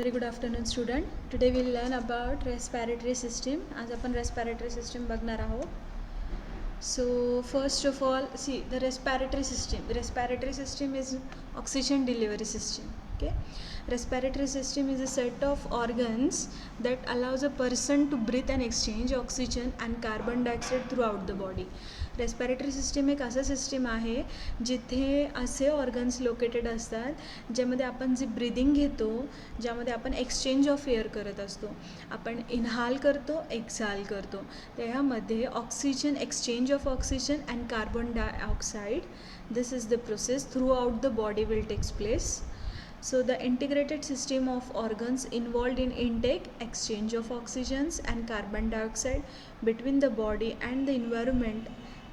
Very good afternoon student. Today we'll learn about respiratory system. आज आपण respiratory system बघणार आहोत. So first of all, see the respiratory system. The respiratory system is oxygen delivery system. Okay. Respiratory system is a set of organs that allows a person to breathe and exchange oxygen and carbon dioxide throughout the body. Respiratory system एक असं system आहे जिथे असे organs located असतात ज्यामध्ये आपण जे breathing घेतो, ज्यामध्ये आपण एक्सचेंज ऑफ एअर करत असतो. आपण इनहाल करतो, एक्सहाल करतो. त्यामध्ये oxygen, exchange of oxygen and carbon dioxide, this is the process throughout the body will takes place. So the integrated system of organs involved in intake, exchange of oxygens and carbon dioxide between the body and the environment,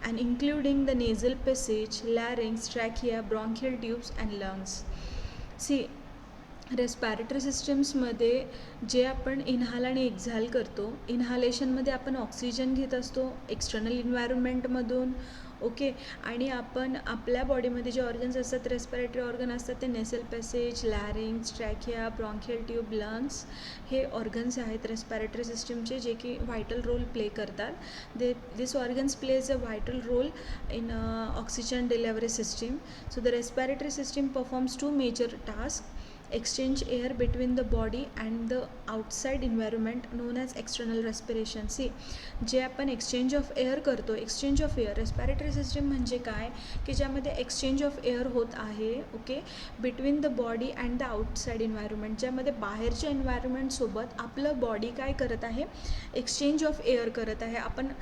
and including the nasal passage, larynx, trachea, bronchial tubes and lungs. See, respiratory सिस्टम्समध्ये जे आपण inhale आणि एक्झहाल करतो, इनहालेशनमध्ये आपण oxygen घेत असतो external इन्व्हायरमेंटमधून. Okay. आणि आपण आपल्या बॉडीमध्ये जे ऑर्गन्स असतात, रेस्पिरेटरी ऑर्गन असतात, ते nasal passage, larynx, trachea, bronchial tube, lungs हे ऑर्गन्स आहेत रेस्पिरेटरी सिस्टमचे, जे की व्हायटल रोल प्ले करतात. This organs plays a vital role in oxygen delivery system. So the respiratory system performs two major task: exchange air between the body and the outside environment, known as external respiration. See, जे आपण exchange of air करतो, exchange of air, respiratory system म्हणजे काय की ज्यामध्ये exchange of air होत आहे. Okay. Between the body and the outside environment, ज्यामध्ये बाहेरच्या एन्व्हायरमेंटसोबत आपलं बॉडी काय करत आहे, एक्सचेंज ऑफ एअर करत आहे. आपण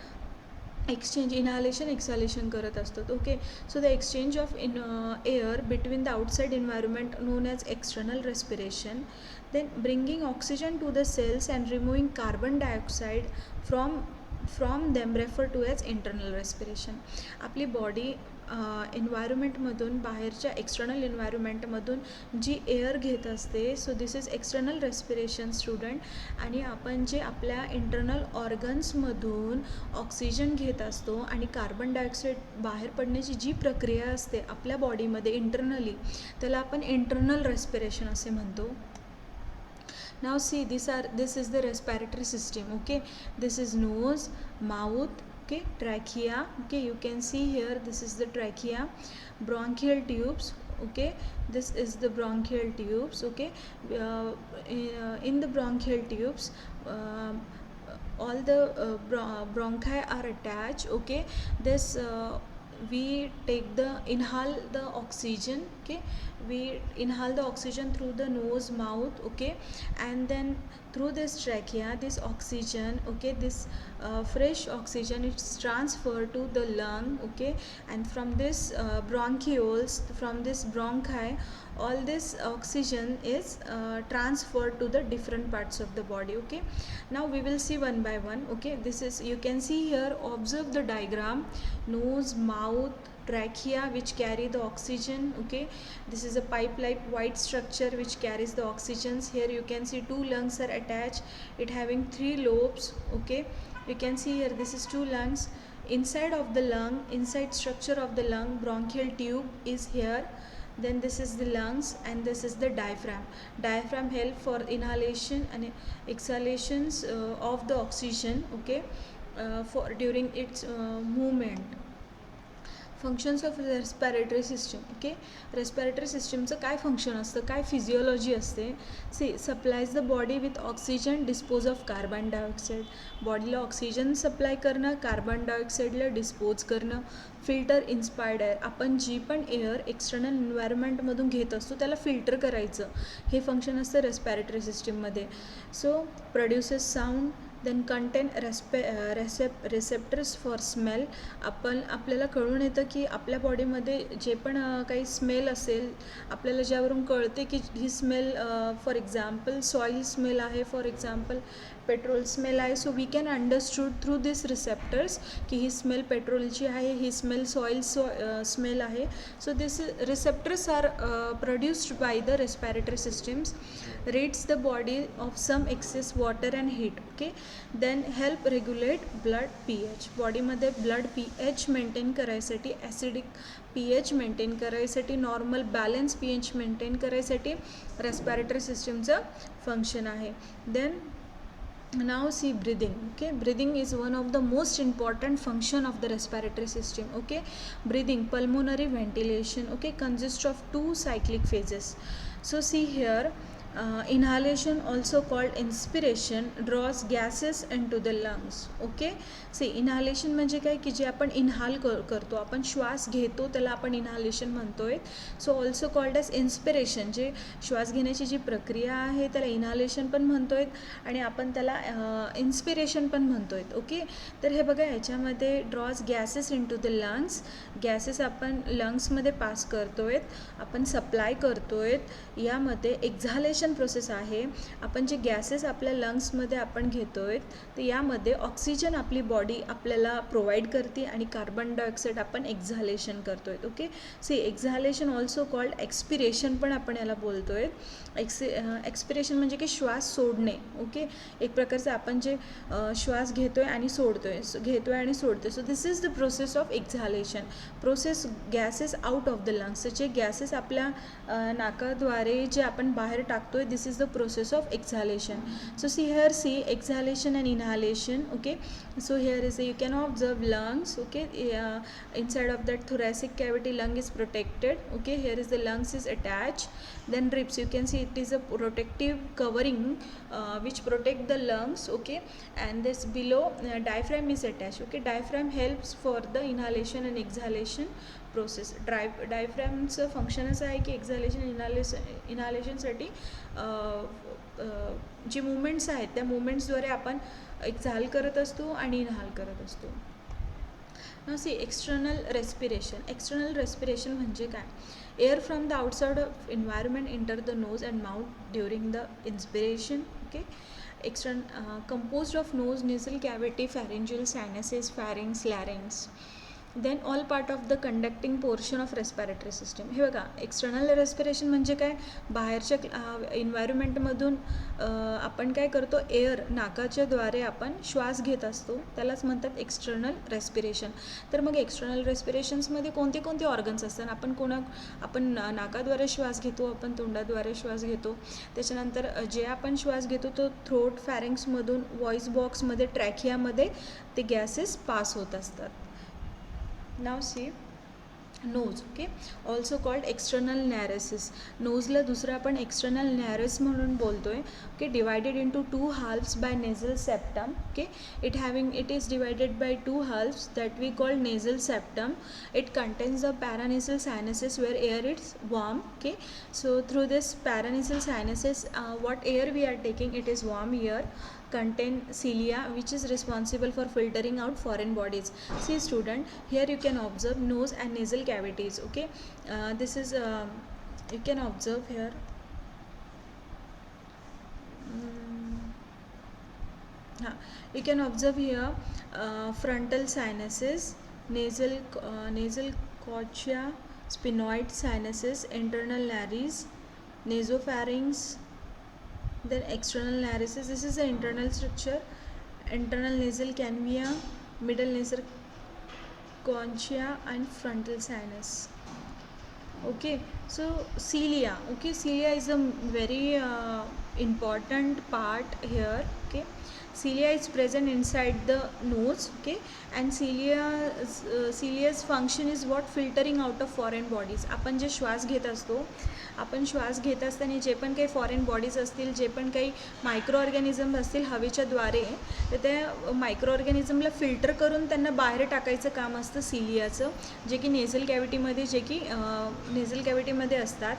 एक्सचेंज, इनहालेशन, एक्सहालेशन करत असतात. Okay. So the exchange of air between the outside environment, known as external respiration. Then bringing oxygen to the cells and removing carbon dioxide from them refer to as internal respiration. आपली body एन्व्हायरमेंटमधून, बाहेरच्या external एन्व्हायरमेंटमधून जी air घेत असते, so this is external respiration student. आणि आपण जे आपल्या इंटरनल ऑर्गन्समधून ऑक्सिजन घेत असतो आणि कार्बन डायऑक्साईड बाहेर पडण्याची जी प्रक्रिया असते आपल्या बॉडीमध्ये इंटरनली, त्याला आपण इंटरनल रेस्पिरेशन असे म्हणतो. Now see, this is the respiratory system. Okay, this is nose, mouth, okay, trachea. Okay, you can see here, this is the trachea. Bronchial tubes. Okay, this is the bronchial tubes. Okay, in the bronchial tubes, all the bronchi are attached. Okay, this we inhale the oxygen. Okay, we inhale the oxygen through the nose, mouth. Okay, and then through this trachea, this oxygen, okay, this fresh oxygen is transferred to the lung. Okay, and from this bronchioles, from this bronchi, all this oxygen is transferred to the different parts of the body. Okay, now we will see one by one. Okay, this is, you can see here, observe the diagram: nose, mouth, trachea, which carry the oxygen. Okay, this is a pipe like white structure which carries the oxygens. Here you can see two lungs are attached, it having 3 lobes. Okay, you can see here, this is 2 lungs. Inside of the lung, inside structure of the lung, bronchial tube is here. Then this is the lungs and this is the diaphragm. Diaphragm help for inhalation and exhalations of the oxygen. Okay, for during its movement. Functions of respiratory system. Okay, respiratory सिस्टमचं काय function असतं, काय physiology असते. See, supplies the body with oxygen, dispose of carbon dioxide. बॉडीला oxygen supply करणं, carbon डायऑक्साईडला dispose करणं. Filter inspired air, आपण जी पण एअर एक्सटर्नल एन्व्हायरमेंटमधून घेत असतो त्याला फिल्टर करायचं, हे फंक्शन असतं रेस्पिरेटरी सिस्टममध्ये. So produces sound, then contain receptors for smell. आपल्याला कळून येतं की आपल्या बॉडीमध्ये जे पण काही स्मेल असेल, आपल्याला ज्यावरून कळते की ही smell, for example soil smell आहे, फॉर एक्झाम्पल पेट्रोल स्मेल आहे. So we can understood through this receptors की ही स्मेल पेट्रोलची आहे, ही स्मेल सॉईल स्मेल आहे. So this receptors are produced by the respiratory systems. rids the body of some excess water and heat. Okay, then help regulate blood pH. बॉडीमध्ये blood pH maintain करायसाठी, acidic pH maintain करायसाठी, normal balance pH maintain करायसाठी respiratory सिस्टमचं function आहे. Then now see breathing. Okay, breathing is one of the most important function of the respiratory system. Okay, breathing, pulmonary ventilation, okay, consists of 2 cyclic phases. So see here, inhalation, also called inspiration, draws gases into the lungs. Okay, see inhalation म्हणजे काय की जे आपण इनहाल करतो, आपण श्वास घेतो त्याला आपण इनहालेशन म्हणतोय. So also called as inspiration, जे श्वास घेण्याची जी प्रक्रिया आहे त्याला इनहालेशन पण म्हणतोय आणि आपण त्याला इन्स्पिरेशन पण म्हणतोय. ओके, तर हे बघा याच्यामध्ये draws gases into the lungs, gases आपण लंग्समध्ये पास करतोय, आपण सप्लाय करतोय. यामध्ये एक्झालेशन प्रोसेस आहे, आपण जे गॅसेस आपल्या लंग्समध्ये आपण घेतोय तर यामध्ये ऑक्सिजन आपली बॉडी आपल्याला प्रोव्हाइड करते आणि कार्बन डायऑक्साईड आपण एक्झालेशन करतोय. ओके, सी एक्झालेशन ऑल्सो कॉल्ड एक्सपिरेशन पण आपण याला बोलतोय. एक्सपिरेशन म्हणजे की श्वास सोडणे. ओके, एक प्रकारचं आपण जे श्वास घेतोय आणि सोडतोय, so this is the process of exhalation. Process gases out of the lungs, जे गॅसेस आपल्या नाकाद्वारे जे आपण बाहेर टाकतोय, this is the process of exhalation. So see here, see exhalation and inhalation. Okay, so here is you can observe lungs. Okay, inside of that thoracic cavity lung is protected. Okay, here is the lungs is attached. Then ribs, you can see it is a protective covering which protect the lungs. Okay, and this below diaphragm is attached. Okay, diaphragm helps for the inhalation and exhalation process. Diaphragmचं फंक्शनच आहे की एक्झालेशन इनहालेशनसाठी जे movements आहेत त्या मुवमेंट्सद्वारे आपण एक्झाल करत असतो आणि इनहाल करत असतो. Now see external respiration. External respiration म्हणजे काय? Air from the outside of environment enter the nose and mouth during the inspiration. Okay, composed of nose, nasal cavity, pharyngeal sinuses, pharynx, larynx. Then all part of the conducting portion of respiratory system. हे बघा, external respiration म्हणजे काय? बाहेरच्या एन्व्हायरमेंटमधून आपण काय करतो, air नाकाच्या द्वारे आपण श्वास घेत असतो, त्यालाच म्हणतात एक्सटर्नल रेस्पिरेशन. तर मग एक्सटर्नल रेस्पिरेशन्समध्ये कोणते कोणते ऑर्गन्स असतात? आपण नाकाद्वारे श्वास घेतो, आपण तोंडाद्वारे श्वास घेतो. त्याच्यानंतर जे आपण श्वास घेतो तो थ्रोट, फॅरिंग्समधून व्हॉइस बॉक्समध्ये, ट्रॅकियामध्ये ते गॅसेस पास होत असतात. Now see nose. Okay, also called external naresis. नोजला दुसरं आपण एक्सटर्नल नॅरेस म्हणून बोलतोय. Okay, divided into 2 halves by nasal septum. Okay, it is divided by 2 halves that we call nasal septum. It contains the paranasal sinuses where air is warm. Okay, so through this paranasal sinuses what air we are taking, it is warm air, contain cilia which is responsible for filtering out foreign bodies. See student, here you can observe nose and nasal cavities. Okay, this is you can observe here. You can observe here frontal sinuses, nasal cochlea, sphenoid sinuses, internal nares, nasopharynx, then external naresis. This is the internal structure, internal nasal cavea, middle nasal conchia and frontal sinus. Okay, so cilia. Okay, cilia is a very important part here. Okay, cilia is present inside the nose. Okay, and cilia's function is what? Filtering out of foreign bodies. आपण जे श्वास घेत असतो, आपण श्वास घेत असताना जे पण काही फॉरेन बॉडीज असतील, जे पण काही मायक्रो ऑर्गॅनिझम असतील हवेच्या द्वारे, तर त्या मायक्रो ऑर्गॅनिझमला फिल्टर करून त्यांना बाहेर टाकायचं काम असतं सिलियाचं, जे की नेझल कॅव्हिटीमध्ये असतात.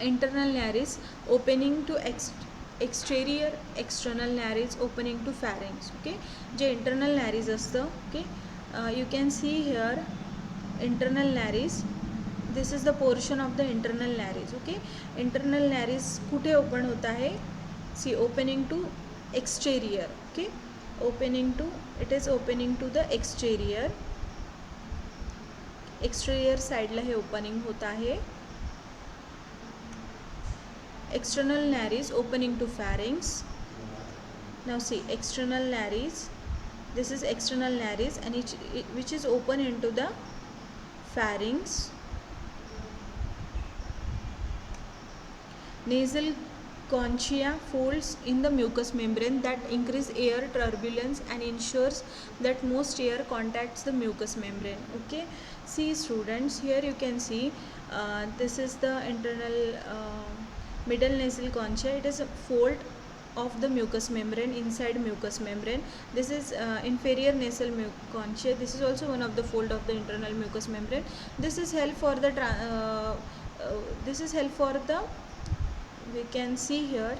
Internal naris opening to exterior, external naris opening to pharynx. Okay, जे इंटरनल नॅरिस असतं. Okay, you can see here internal naris. This is the portion of the internal naris. Okay, internal naris कुठे open होत आहे? See opening to exterior. Okay, it is opening to the exterior साईडला हे opening होत आहे. external nares opening to pharynx. Now see, external nares, this is external nares and which is open into the pharynx. Nasal conchia folds in the mucous membrane that increase air turbulence and ensures that most air contacts the mucous membrane. Okay, see students, here you can see this is the internal middle nasal conchia. It is a fold of the mucous membrane inside mucous membrane. This is inferior nasal conchia. This is also one of the fold of the internal mucous membrane. This is help for the we can see here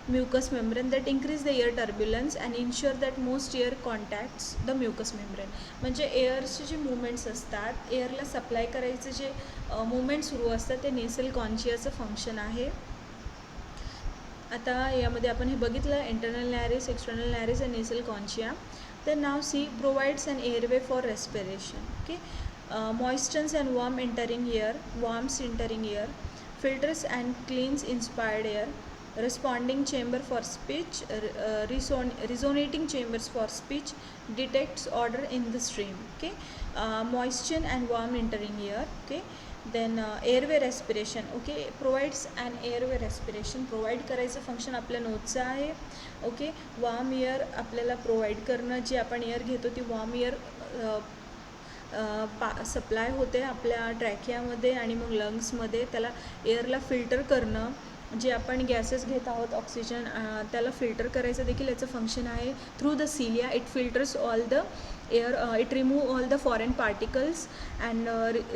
mucous membrane that increase the air turbulence and ensure that most air contacts the mucous membrane. म्हणजे एअरचे जे movements असतात, एअरला supply करायचे जे movement सुरू असतात ते नेसल कॉन्शियाचं function आहे. आता यामध्ये आपण हे बघितलं internal naris, external naris and nasal concha. तर नाव see provides an airway for respiration. Okay, moistens and worms entering air, filters and cleans inspired air, responding chamber for speech, resonating chambers for speech, detects odor in the stream. Okay, moisten and warm entering air. Okay, then airway respiration. Okay, provides an airway respiration. Provide करायचं function आपल्या नोजचं आहे. Okay, warm air आपल्याला provide करणं, जी आपण air घेतो ती warm air supply होते आपल्या ट्रॅकियामध्ये आणि मग लंग्समध्ये. त्याला एअरला फिल्टर करणं, जे आपण गॅसेस घेत आहोत ऑक्सिजन त्याला फिल्टर करायचं देखील याचं फंक्शन आहे. Through the cilia it filters all the air, it remove all the foreign particles and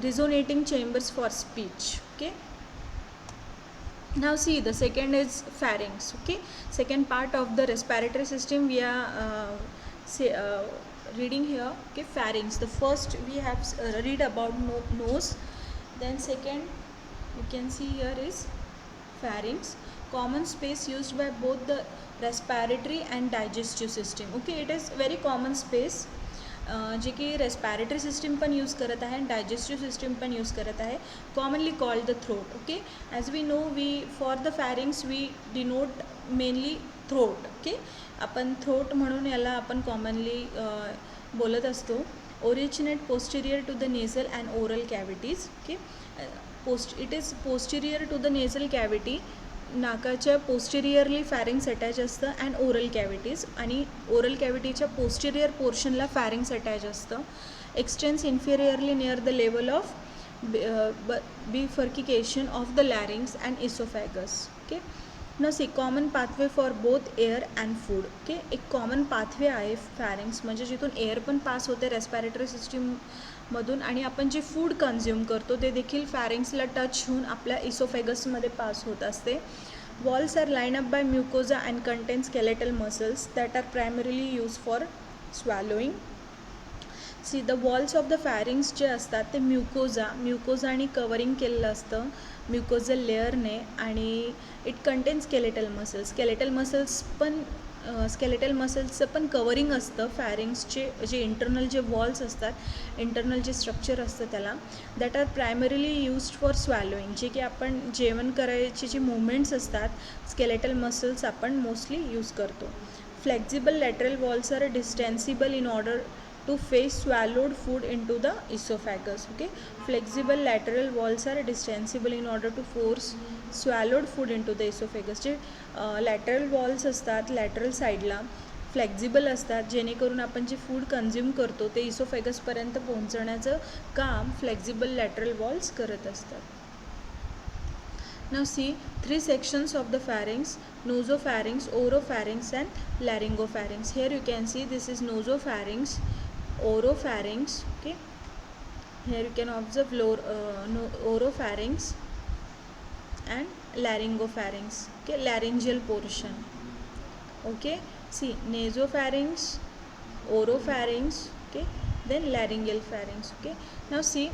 resonating chambers for speech. Okay, now see the second is pharynx. Okay, second part of the respiratory system we are reading here. Okay, pharynx. The first we have read about nose, then second you can see here is pharynx, common space used by both the respiratory and digestive system. Okay, it is very common space जे की respiratory system पण use करत आहे आणि digestive system पण use करत आहे. Commonly called the throat. Okay, as we know we for the pharynx we denote mainly throat. Okay, आपण throat म्हणून याला आपण कॉमनली बोलत असतो. Originate posterior to the nasal and oral cavities. Okay, it is posterior to the nasal cavity, नाकाच्या posteriorly pharynx attach असतं and oral cavities, आणि oral कॅव्हिटीच्या पोस्टिरियर पोर्शनला फॅरिंग्स अटॅच असतं. Extends inferiorly near the level of bifurcation of the लॅरिंग्स and esophagus. Okay, न see common pathway for both air and food. Okay, एक common pathway आहे pharynx, म्हणजे जिथून air पण पास होते रेस्पिरेटरी सिस्टीममधून आणि आपण जे फूड कन्झ्युम करतो ते देखील फॅरिंग्सला टच होऊन आपल्या इसोफेगसमध्ये पास होत असते. Walls are line up by mucosa and contain skeletal muscles that are primarily use for swallowing. See the walls of the pharynx जे असतात ते म्युकोजाने कवरिंग केलेलं असतं म्युकोजल लेअरने, आणि इट कंटेन स्केलेटल मसल्सचं पण कवरिंग असतं फॅरिंग्सचे. जे इंटरनल जे वॉल्स असतात, इंटरनल जे स्ट्रक्चर असतं त्याला, that are primarily used for swallowing. जे की आपण जेवण करायचे जे मुवमेंट्स असतात स्केलेटल मसल्स आपण मोस्टली यूज करतो. Flexible lateral walls are distensible in order to face swallowed food into the esophagus. Okay, flexible lateral walls are distensible in order to force swallowed food into the esophagus. J lateral walls असतात lateral साईडला flexible असतात, जेणेकरून आपण जे food consume करतो ते इसोफेगसपर्यंत पोहोचवण्याचं काम flexible lateral walls करत असतात. Now see 3 sections of the pharynx: nasopharynx, oropharynx and laryngopharynx. Here you can see this is nasopharynx, oropharynx. Okay, here you can observe oropharynx and laryngopharynx. Okay, laryngeal portion. Okay, see nasopharynx, oropharynx. Okay, then laryngeal pharynx. Okay, now see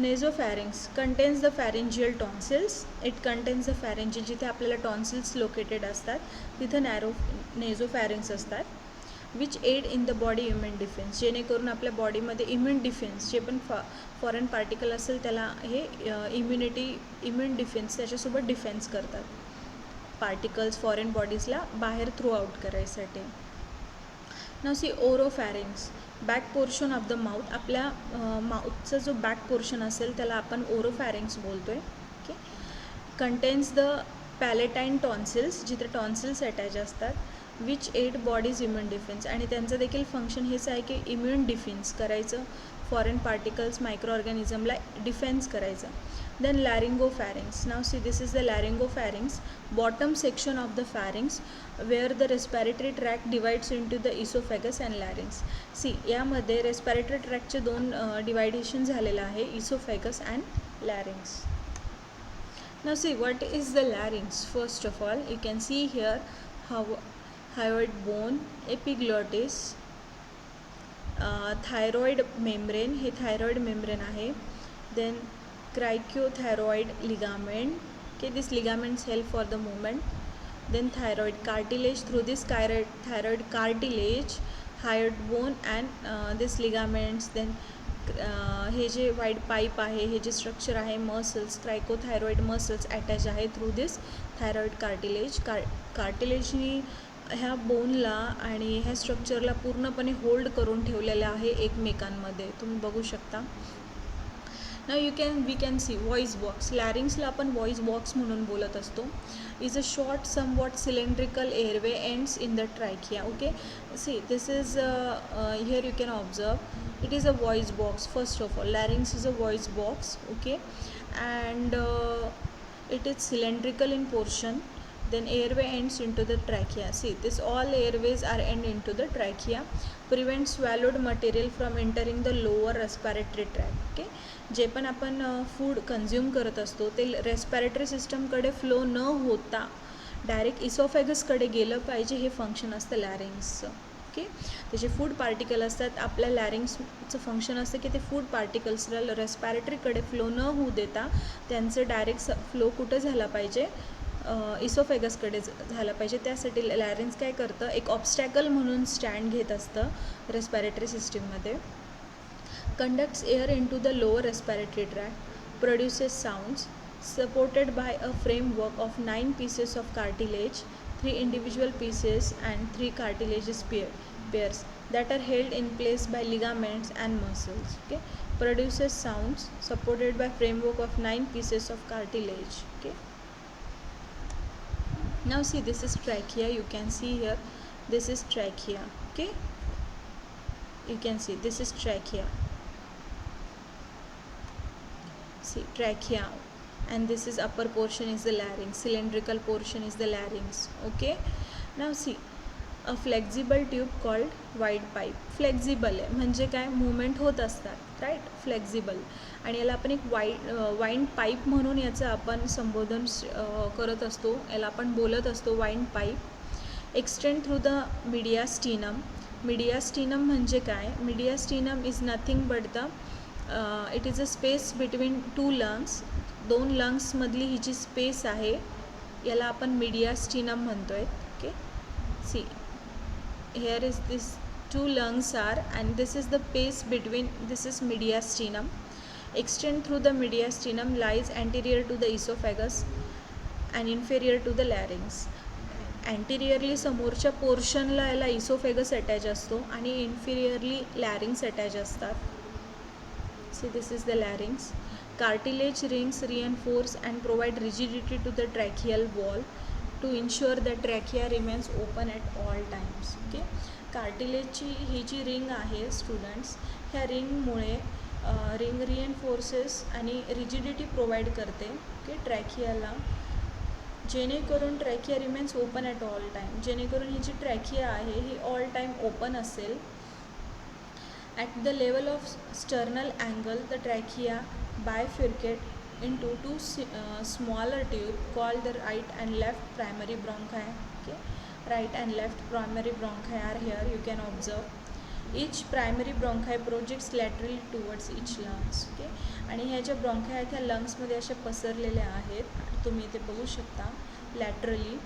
nasopharynx contains the pharyngeal tonsils. It contains the pharyngeal, जिथे आपल्याला tonsils located असतात तिथे nasopharynx असतात. Which aid in the body immune defence, जेणेकरून आपल्या बॉडीमध्ये immune defence जे पण foreign particle असेल त्याला हे इम्युन डिफेन्स त्याच्यासोबत डिफेन्स करतात, पार्टिकल्स फॉरेन बॉडीजला बाहेर थ्रू आउट करायसाठी. Now see oropharynx, back portion of the mouth, आपल्या माउथचा जो बॅक पोर्शन असेल त्याला आपण ओरोफॅरिंग्स बोलतो आहे. Okay, contains the palatine tonsils, जिथे टॉन्सिल्स अटॅच असतात, which aid body's immune defence, आणि त्यांचं देखील फंक्शन हेच आहे की इम्युन डिफेन्स करायचं, फॉरेन पार्टिकल्स मायक्रो ऑर्गॅनिझमला डिफेन्स करायचं. Then laryngopharynx. Now see, this is the laryngopharynx, bottom section of the pharynx where the respiratory tract divides into the esophagus and larynx. See, यामध्ये respiratory tract चे दोन dividation झालेलं आहे, esophagus and larynx. Now see, what is the larynx? First of all, you can see here hyoid bone, epiglottis, thyroid membrane, hey thyroid membrane आहे. Then cricothyroid ligament, okay, this ligaments help for the movement. Then thyroid cartilage, through this thyroid cartilage, hyoid bone and this ligaments. Then हे जे wide pipe आहे, हे जे structure आहे, muscles, cricothyroid muscles attach आहे through this thyroid cartilage. कार्टिलेजनी ह्या बोनला आणि ह्या स्ट्रक्चरला पूर्णपणे होल्ड करून ठेवलेलं आहे एकमेकांमध्ये, तुम्ही बघू शकता. Now we can see voice box. लॅरिंग्सला आपण voice box म्हणून बोलत असतो. is a short somewhat cylindrical airway ends in the trachea. Okay, see, this is here you can observe it is a voice box. First of all, larynx is a voice box. Okay, and it is cylindrical in portion. Then airway ends into the trachea. See, this all airways are end into the trachea, prevent swallowed material from entering the lower respiratory tract. Okay, जे पण आपण food consume करत असतो ते respiratory सिस्टमकडे flow न होता direct इसोफॅगसकडे गेलं पाहिजे, हे function असतं लॅरिंग्सचं. ओके, त्याचे फूड पार्टिकल असतात, आपल्या लॅरिंग्सचं फंक्शन असतं की ते फूड पार्टिकल्सला रेस्पिरेटरीकडे फ्लो न होऊ देता त्यांचं डायरेक्ट फ्लो कुठं झाला पाहिजे, इसोफॅगसकडे झाला पाहिजे. त्यासाठी लॅरिंग्स काय करतं, एक ऑब्स्टॅकल म्हणून स्टँड घेत असतं रेस्पिरेटरी सिस्टीममध्ये. Conducts air into the lower respiratory tract, produces sounds, supported by a framework of 9 pieces of cartilage, 3 individual pieces and 3 cartilaginous pairs that are held in place by ligaments and muscles. Okay, produces sounds, supported by framework of 9 pieces of cartilage. Okay, now see, this is trachea. You can see here, this is trachea. Okay, you can see this is trachea. See, trachea, and this is upper portion is the larynx, cylindrical portion is the larynx. Okay, now see, a flexible tube called wide pipe. Flexible आहे म्हणजे काय, movement होत असतात, right, flexible, आणि याला आपण एक wind pipe म्हणून याचं आपण संबोधन करत असतो, याला आपण बोलत असतो windpipe. Extend through the mediastinum. Mediastinum म्हणजे काय, mediastinum is nothing but the it is a space between 2 lungs, 2 लंग्समधली ही जी स्पेस आहे याला आपण मीडियास्टिनम म्हणतो आहे. Okay, see, here is this 2 lungs are, and this is the space between, this is mediastinum. Extend through the mediastinum, lies anterior to the esophagus and inferior to the larynx. अँटिरियरली समोरच्या पोर्शनला याला oesophagus attach असतो आणि इन्फिरियरली लॅरिंग्स attach असतात. See, this is the larynx. Cartilage rings reinforce and provide rigidity to the tracheal wall to ensure that trachea remains open at all times. Okay, कार्टिलेजची ही जी ring आहे students, ह्या रिंगमुळे रिंग रिएन्फोर्सेस आणि रिजिडिटी प्रोव्हाइड करते. Okay, ट्रॅकियाला, जेणेकरून trachea remains open at all time, जेणेकरून ही जी ट्रॅकिया आहे ही ऑल टाईम ओपन असेल. At the level of sternal angle, the trachea bifurcate into 2 smaller tubes called the right and left primary bronchi. Okay, right and left primary bronchi are here, you can observe. Each primary bronchi projects laterally towards each lungs. Okay, आणि ह्या ज्या bronchi आहेत ह्या लंग्समध्ये अशा पसरलेल्या आहेत, तुम्ही ते बघू शकता लॅटरली.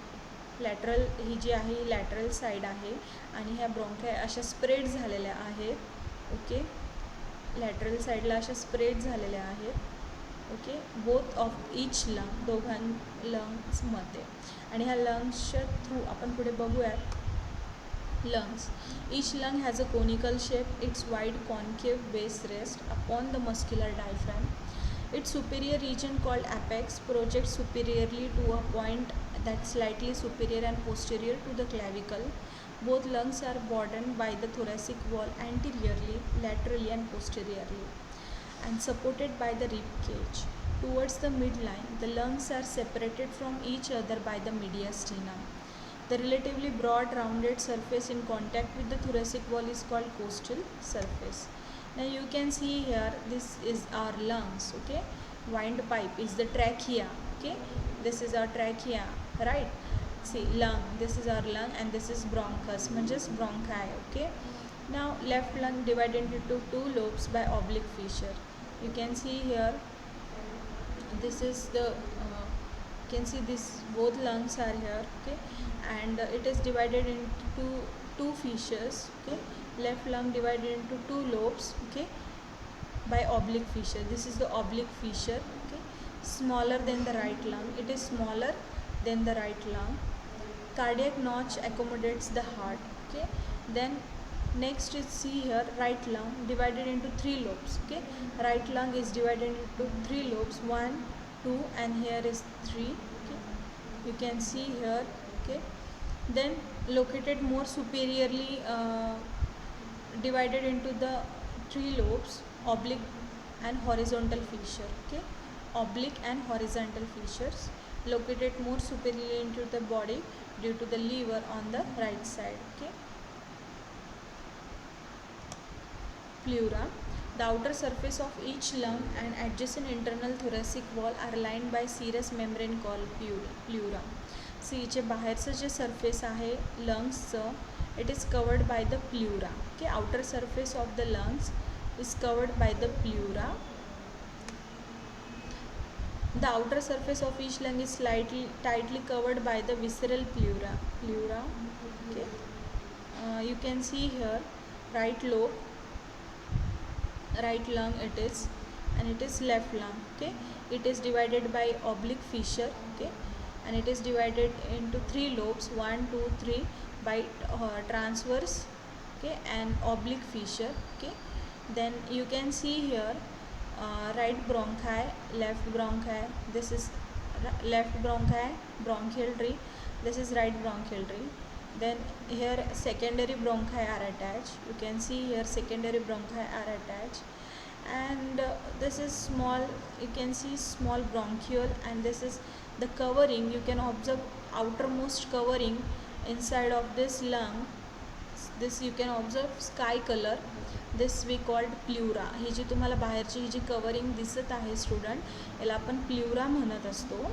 लॅटरल ही जी आहे ही लॅटरल साईड आहे आणि ह्या ब्रॉन्काय अशा स्प्रेड झालेल्या आहेत. ओके, लॅटरल साईडला अशा स्प्रेड झालेल्या आहेत. Okay, both of each lung, दोघां लंग्समध्ये. आणि ह्या लंग्सच्या थ्रू आपण पुढे बघूयात. Lungs. Each lung has a conical shape. Its wide concave base rests upon the muscular diaphragm. Its superior region called apex projects superiorly to a point that's slightly superior and posterior to the clavicle. Both lungs are bordered by the thoracic wall anteriorly, laterally and posteriorly and supported by the rib cage. Towards the midline, the lungs are separated from each other by the mediastinum. The relatively broad rounded surface in contact with the thoracic wall is called costal surface. Now you can see here, this is our lungs. Okay, windpipe is the trachea. Okay, this is our trachea, right? See, lung, this is our lung and this is bronchus, म्हणजेच bronchi. Okay, now left lung divided into two lobes by oblique fissure. You can see here, this is the you can see this, both lungs are here. Okay, and it is divided into two fissures. Okay, left lung divided into two lobes. Okay, by oblique fissure. This is the oblique fissure. Okay, smaller than the right lung. It is smaller than the right lung. Cardiac notch accommodates the heart. Okay, then next is, see here, right lung divided into three lobes. Okay, right lung is divided into three lobes, 1, 2 and here is 3. Okay, you can see here. Okay, then located more superiorly, divided into the three lobes, oblique and horizontal fissure. Okay, oblique and horizontal fissures located more superiorly into the body due to the liver on the right side. Okay, pleura. The outer surface of each lung and adjacent internal thoracic wall are lined by serous membrane called pleura. See, जे बाहेरचं जे surface आहे लंग्सचं, it is covered by the pleura. Okay, outer surface of the lungs is covered by the pleura. The outer surface of each lung is slightly tightly covered by the visceral pleura. Okay, you can see here, right lobe, right lung it is, and it is left lung. Okay, it is divided by oblique fissure. Okay, and it is divided into three lobes, 1, 2, 3 by transverse. Okay, and oblique fissure. Okay, then you can see here, right bronchi, left bronchi. This is left bronchi, bronchial tree. This is right bronchial tree. Then here secondary bronchi are attached. You can see here secondary bronchi are attached, and this is small, you can see small bronchiole, and this is the covering. You can observe outermost covering inside of this lung. This you can observe sky color. This we called pleura. ही जी तुम्हाला बाहेरची ही जी covering दिसत आहे student, याला आपण प्ल्युरा म्हणत असतो.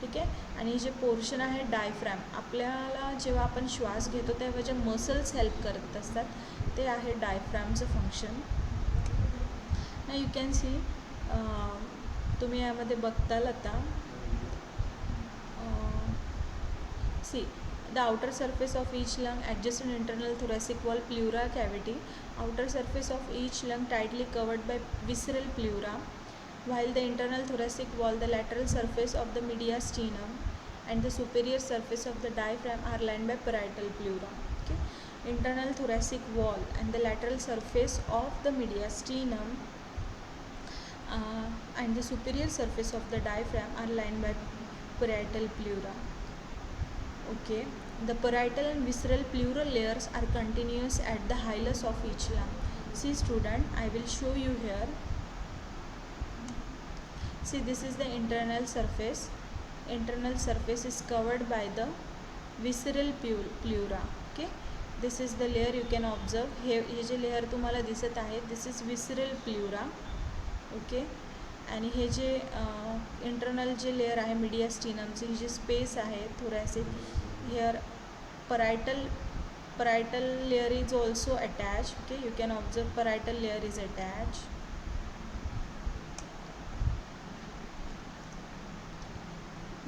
ठीक आहे, आणि जे पोर्शन आहे डायफ्रॅम, आपल्याला जेव्हा आपण श्वास घेतो तेव्हा जे मसल्स हेल्प करत असतात ते आहे डायफ्रॅमचं फंक्शन. ना यू कॅन सी, तुम्ही यामध्ये बघताल आता. सी, the outer surface of each lung adjacent internal thoracic wall pleura cavity. Outer surface of each lung tightly covered by visceral pleura, while the internal thoracic wall, the lateral surface of the mediastinum and the superior surface of the diaphragm are lined by parietal pleura. Okay, internal thoracic wall and the lateral surface of the mediastinum and the superior surface of the diaphragm are lined by parietal pleura. Okay, the parietal and visceral pleural layers are continuous at the hilus of each lung. See student, I will show you here. See, this is the internal surface. Internal surface is covered by the visceral pleura. Okay, this is the layer you can observe. Hey J layer तुम्हाला दिसत आहे, this is visceral pleura. Okay, आणि हे जे internal जे layer आहे मीडियास्टिनमची, ही जी space आहे thoracic, here parietal layer is also attached. Okay, you can observe parietal layer is attached.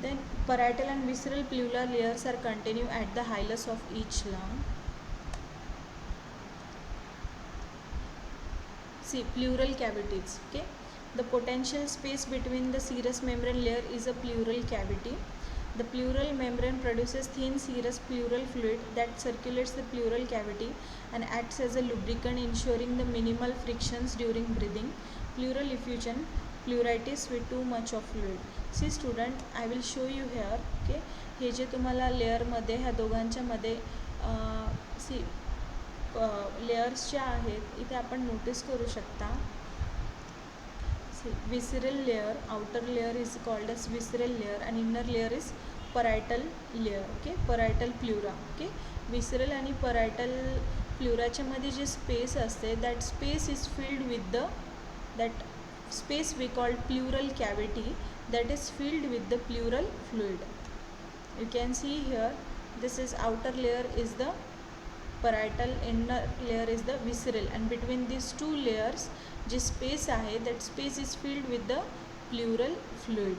Then parietal and visceral pleural layers are continue at the hilus of each lung. See, pleural cavities. Okay, the potential space between the serous membrane layer is a pleural cavity. The pleural membrane produces thin serous pleural fluid that circulates the pleural cavity and acts as a lubricant, ensuring the minimal frictions during breathing. Pleural effusion, pleuritis with too much of fluid. See student, I will show you here. Okay, हे जे तुम्हाला layer मध्ये ह्या दोघांच्या मध्ये सी layers ज्या आहेत इथे आपण notice करू शकता. Visceral layer, outer layer is called as visceral layer and inner layer is parietal layer. Okay, parietal pleura. Okay, visceral आणि parietal प्ल्युराच्या मध्ये जे स्पेस असते that space is filled with the that space we call pleural cavity that is filled with the pleural fluid. You can see here, this is outer layer is the parietal, inner layer is the visceral, and between these two layers J space आहे that space is filled with the pleural fluid.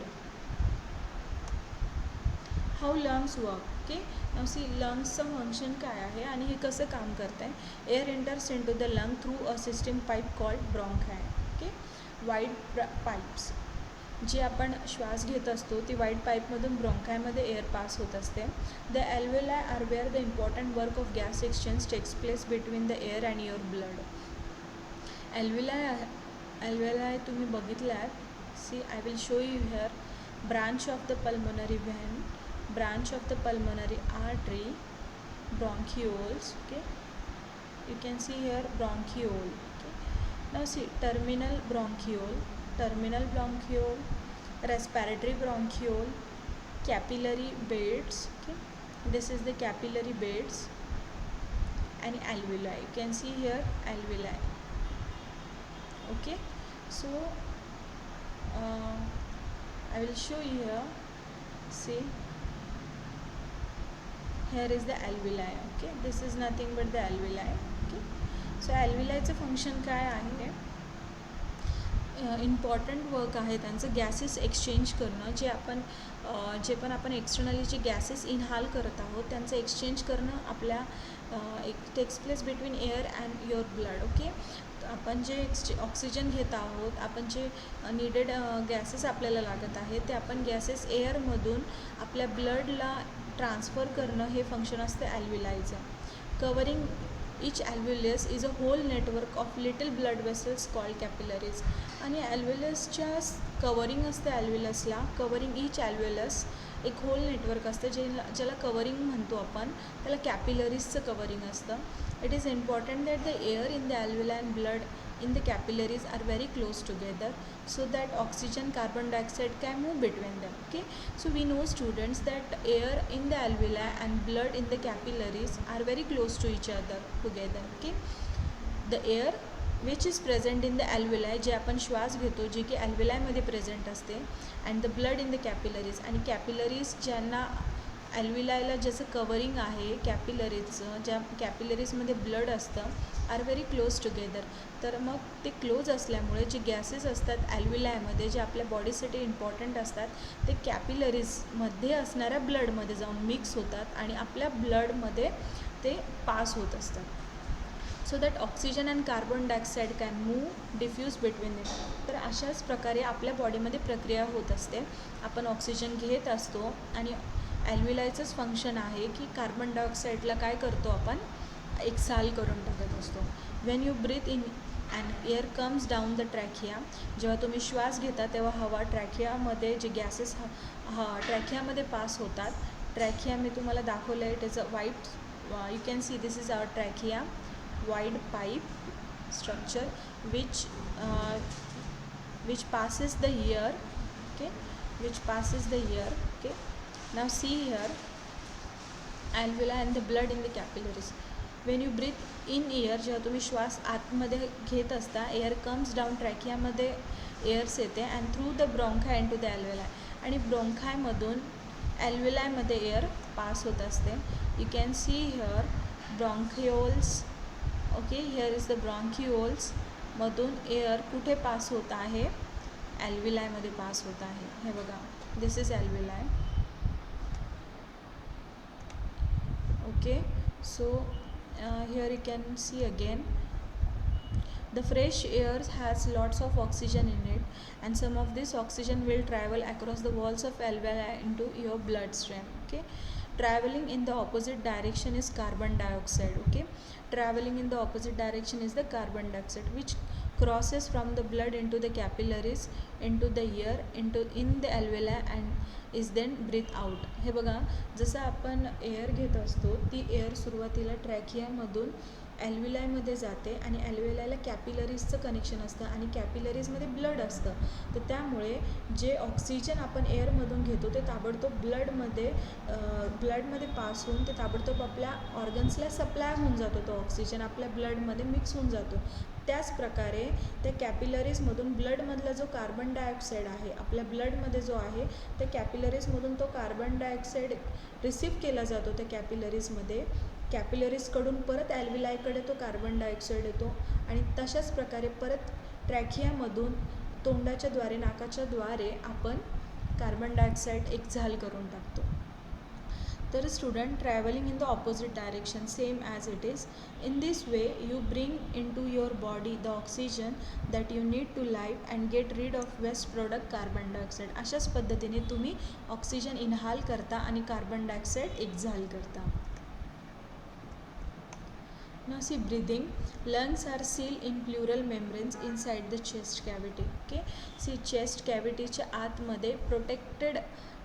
How lungs work? Okay, now see lungs चं function काय आहे आणि हे कसं काम करत आहे. Air enters into the lung through a system pipe called bronchi. Okay, wide pipes जे आपण श्वास घेत असतो ती वाईड पाईपमधून ब्रॉन्कायमध्ये एअर पास होत असते. The alveoli are where the important work of gas exchange takes place between the air and your blood. Alveoli तुम्ही बघितलात. See, I will show you here. Branch of the pulmonary vein, branch of the pulmonary artery, bronchioles. Okay, you can see here bronchiole. Okay, now see terminal bronchiole, respiratory bronchiole, capillary beds. Okay, this is the capillary beds, and alveoli. You can see here alveoli. Okay, so I will show you here. See, here is the alveoli. Okay, this is nothing but the alveoli. Okay, so alveoliचं function काय आहे. Important work आहे त्यांचं gases exchange करणं. जे पण आपण externally जे gases इनहाल करत आहोत त्यांचं एक्सचेंज करणं आपल्या एक takes place between air and your blood. Okay, आपण जे ऑक्सिजन घेत आहोत, आपण जे नीडेड गॅसेस आपल्याला लागत आहेत ते आपण गॅसेस एअरमधून आपल्या ब्लडला ट्रान्सफर करणं हे फंक्शन असते ॲल्व्हेलायचं. Covering each alveolus is a whole network of little blood vessels called capillaries. आणि ॲल्व्हेलसच्या कवरिंग असते ॲल्व्हेलसला. कवरिंग इच ॲल्व्हेलस एक होल नेटवर्क असतं ज्याला कवरिंग म्हणतो आपण, त्याला कॅपिलरीजचं कवरिंग असतं. It is important that the air in the alveoli and blood in the capillaries are very close together so that oxygen carbon dioxide can move between them. Okay, so we know students that air in the alveoli and blood in the capillaries are very close to each other together. Okay, the air which is present in the alveoli जे आपण श्वास घेतो जे की alveoli मध्ये present असते, and the blood in the capillaries, आणि capillaries ज्यांना ॲल्व्हेलायला ज्याचं covering आहे कॅपिलरीजचं, ज्या कॅपिलरीजमध्ये ब्लड असतं, आर व्हेरी क्लोज टुगेदर. तर मग ते क्लोज असल्यामुळे जे गॅसेस असतात ॲल्व्हेलायमध्ये जे आपल्या बॉडीसाठी इम्पॉर्टंट असतात ते कॅपिलरीजमध्ये असणाऱ्या ब्लडमध्ये जाऊन मिक्स होतात आणि आपल्या ब्लडमध्ये ते पास होत असतात. So that oxygen and carbon dioxide can move diffuse between it. तर अशाच प्रकारे आपल्या बॉडीमध्ये प्रक्रिया होत असते. आपण ऑक्सिजन घेत असतो आणि ॲल्व्हेलायचंच फंक्शन आहे की कार्बन डायऑक्साईडला काय करतो आपण एक्साल करून टाकत असतो. When you breathe in and air comes down the trachea, जेव्हा तुम्ही श्वास घेता तेव्हा हवा ट्रॅकियामध्ये जे गॅसेस ट्रॅकियामध्ये पास होतात. ट्रॅकिया मी तुम्हाला दाखवलं आहे. It is a wide, you can see this is our trachea, windpipe structure which passes the ear. Okay, which passes the ear. Okay, now see here alveoli and the blood in the capillaries. When you breathe in air, जेव्हा तुम्ही श्वास आतमध्ये घेत असता, air comes down ट्रॅकियामध्ये airs येते and through the bronchi into the alveoli, आणि ब्रॉन्कायमधून ॲल्व्हेलायमध्ये एअर पास होत असते. You can see here bronchioles. Okay, here is the bronchioles. मधून एअर कुठे पास होत आहे, ॲल्व्हेलायमध्ये पास होत आहे. हे बघा, this is alveoli. Okay, so here you can see again the fresh air has lots of oxygen in it, and some of this oxygen will travel across the walls of alveoli into your bloodstream. Okay, traveling in the opposite direction is carbon dioxide. Okay, traveling in the opposite direction is the carbon dioxide, which crosses from the blood into the capillaries, into the air, into in the alveoli and is then breathed out. हे बघा, जसं आपण air घेत असतो ती air सुरुवातीला ट्रॅकियामधून ॲल्व्हिलायमध्ये जाते आणि ॲल्व्हिलायला कॅपिलरीजचं connection असतं आणि कॅपिलरीजमध्ये ब्लड असतं. तर त्यामुळे जे ऑक्सिजन आपण एअरमधून घेतो ते ताबडतोब ब्लडमध्ये पास होऊन ते ताबडतोब आपल्या ऑर्गन्सला सप्लाय होऊन जातो. तो ऑक्सिजन आपल्या ब्लडमध्ये मिक्स होऊन जातो. त्याच प्रकारे त्या कॅपिलरीजमधून ब्लडमधला जो कार्बन डायऑक्साईड आहे आपल्या ब्लडमध्ये जो आहे त्या कॅपिलरीजमधून तो कार्बन डायऑक्साईड रिसीव्ह केला जातो त्या कॅपिलरीजमध्ये. कॅपिलरीजकडून परत ॲल्व्हिलायकडे तो कार्बन डायऑक्साईड येतो आणि तशाच प्रकारे परत ट्रॅकियामधून तोंडाच्या द्वारे नाकाच्या द्वारे आपण कार्बन डायऑक्साईड एक्झाल करून टाकतो. तर student travelling in the opposite direction same as it is. In this way you bring in to your body the oxygen that you need to live and get rid of waste product carbon dioxide. अशाच पद्धतीने तुम्ही oxygen इनहाल करता आणि carbon dioxide एक्झाल करता. Now see breathing. Lungs are sealed in pleural membranes inside the chest cavity. Okay. See chest cavity च्या आतमध्ये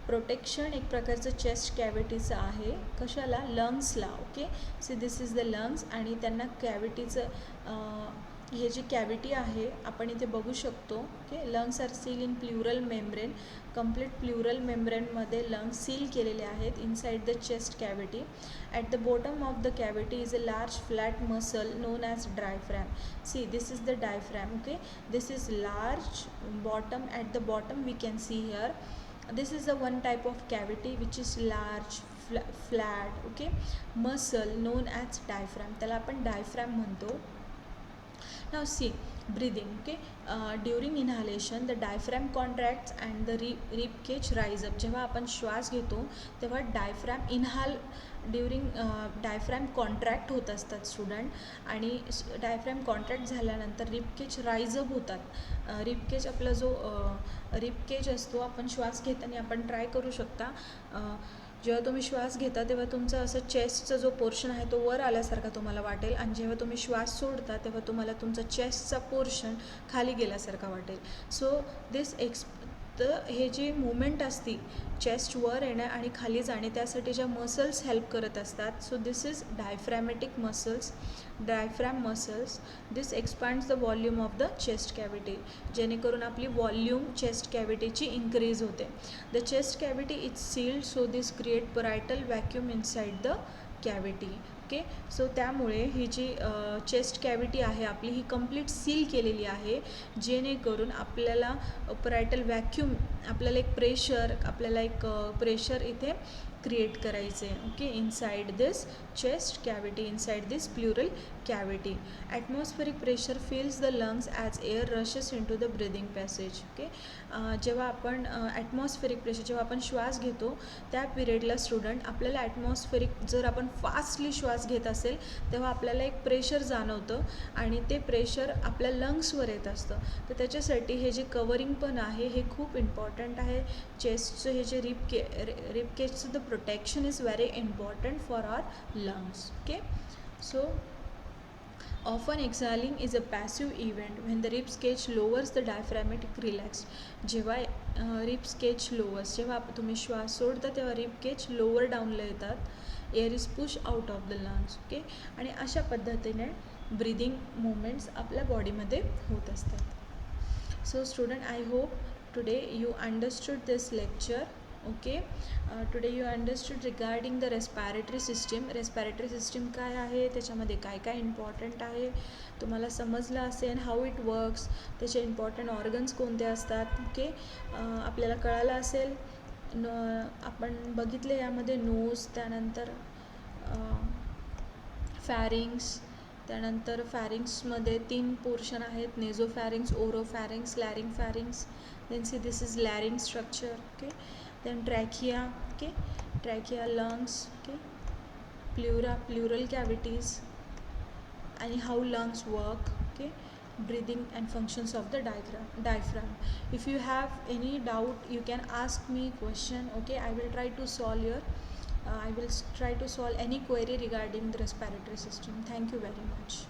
protection एक प्रकारचं चेस्ट कॅव्हिटीचं आहे. कशाला? लंग्सला. Okay. See this is the lungs आणि त्यांना कॅव्हिटीचं हे जी कॅव्हिटी आहे आपण इथे बघू शकतो. Okay. Lungs are seal in pleural membrane. Complete pleural मेम्ब्रेनमध्ये लंग्स सील केलेले आहेत inside the chest cavity. At the bottom of the cavity is a large flat muscle known as diaphragm. See this is the diaphragm. Okay. This is large bottom. At the bottom we can see here this is the one type of cavity which is large flat. Okay. Muscle known as diaphragm, त्याला आपण diaphragm म्हणतो. Now see breathing. Okay. During inhalation the diaphragm contracts and the rib cage rise up. जेव्हा आपण श्वास घेतो तेव्हा diaphragm contract होत असतात स्टुडंट आणि डायफ्रॅम कॉन्ट्रॅक्ट झाल्यानंतर रिबकेज राईज अप होतात. रिबकेज आपला जो रिबकेज असतो आपण श्वास घेताना आपण ट्राय करू शकता. जेव्हा तुम्ही श्वास घेता तेव्हा तुमचा असं चेस्टचा जो पोर्शन आहे तो वर आल्यासारखा तुम्हाला वाटेल आणि जेव्हा तुम्ही श्वास सोडता तेव्हा तुम्हाला तुमचा चेस्टचा पोर्शन खाली गेल्यासारखा वाटेल. सो तर हे जी मुवमेंट असती चेस्ट वर येणं आणि खाली जाणे त्यासाठी ज्या मसल्स हेल्प करत असतात. So this is diaphragmatic muscles. Diaphragm muscles this expands the volume of the chest cavity. जेणेकरून आपली वॉल्यूम चेस्ट कॅव्हिटीची इन्क्रीज होते. The chest cavity is sealed so this create parietal vacuum inside the cavity. Okay. So त्यामुळे ही जी chest cavity आहे आपली ही complete seal केलेली आहे जेणेकरून आपल्याला परायटल व्हॅक्यूम आपल्याला एक प्रेशर इथे क्रिएट करायचे. Okay. Inside this chest cavity, inside this pleural cavity. Atmospheric pressure fills the lungs as air rushes in to the breathing passage. Okay. जेव्हा आपण ॲटमॉस्फेरिक प्रेशर जेव्हा आपण श्वास घेतो त्या पिरियडला स्टुडंट आपल्याला ॲटमॉस्फेरिक जर आपण फास्टली श्वास घेत असेल तेव्हा आपल्याला एक प्रेशर जाणवतं आणि ते प्रेशर आपल्या लंग्सवर येत असतं. तर त्याच्यासाठी हे जे कवरिंग पण आहे हे खूप इम्पॉर्टंट आहे. चेस्टचं हे जे रिबकेजचं the protection is very important for our lungs. Okay. So often exhaling is a passive event when the rib cage lowers the diaphragmatic relax. जेव्हा rib cage lowers जेव्हा तुम्ही श्वास सोडता तेव्हा rib cage lower downला येतात. Air is push out of the lungs. Okay. आणि अशा पद्धतीने ब्रिदिंग मुवमेंट्स आपल्या बॉडीमध्ये होत असतात. So student I hope today you understood this lecture. Okay. Today you understood regarding the respiratory system. Respiratory system काय आहे, त्याच्यामध्ये काय काय इम्पॉर्टंट आहे तुम्हाला समजलं असेल. हाऊ इट वर्क्स, त्याचे इम्पॉर्टंट ऑर्गन्स कोणते असतात. ओके. आपल्याला कळालं असेल. आपण बघितले यामध्ये नोज, त्यानंतर फॅरिंग्स, त्यानंतर फॅरिंग्समध्ये 3 पोर्शन आहेत. Nasopharynx, oropharynx, laryngopharynx. Then see this is larynx structure. Okay. Then trachea. Okay. Trachea, lungs. Okay. pleural cavities, and how lungs work, okay, breathing and functions of the diaphragm. If you have any doubt, you can ask me question, okay. I will try to solve try to solve any query regarding the respiratory system. Thank you very much.